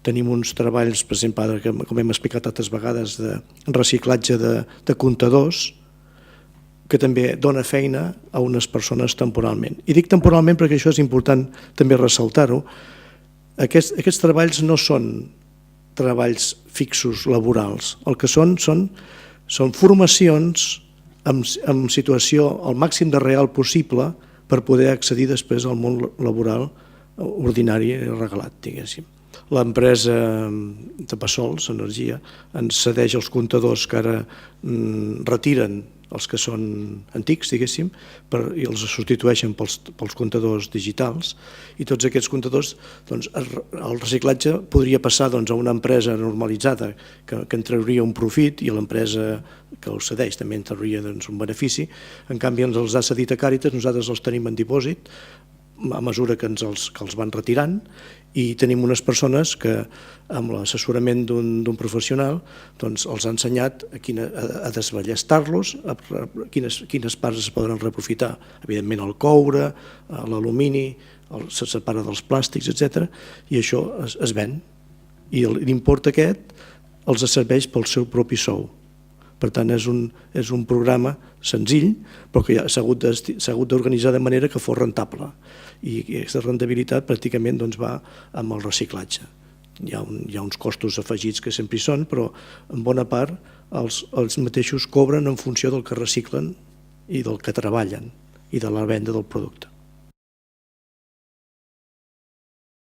Tenim uns treballs, per exemple, com hem explicat altres vegades, de reciclatge de comptadors, que també dona feina a unes persones temporalment. I dic temporalment perquè això és important també ressaltar-ho. Aquests treballs no són treballs fixos laborals. El que són formacions en situació al màxim de real possible per poder accedir després al món laboral ordinari i regalat, diguéssim. L'empresa de Passols, Energia, ens cedeix els comptadors que ara retiren els que són antics, diguéssim, i els substitueixen pels comptadors digitals, i tots aquests comptadors, el reciclatge podria passar a una empresa normalitzada que en trauria un profit i l'empresa que els cedeix també en trauria un benefici. En canvi, ens els ha cedit a Càritas, nosaltres els tenim en dipòsit a mesura que els van retirant, i tenim unes persones que, amb l'assessorament d'un professional, els ha ensenyat a desballestar-los, quines parts es poden reaprofitar. Evidentment el coure, l'alumini, se separa dels plàstics, etc. I això es ven. I l'import aquest els serveix pel seu propi sou. Per tant, és un programa senzill, però que s'ha hagut d'organitzar de manera que fos rentable. I aquesta rendibilitat pràcticament va amb el reciclatge. Hi ha uns costos afegits que sempre hi són, però en bona part els mateixos cobren en funció del que reciclen i del que treballen i de la venda del producte.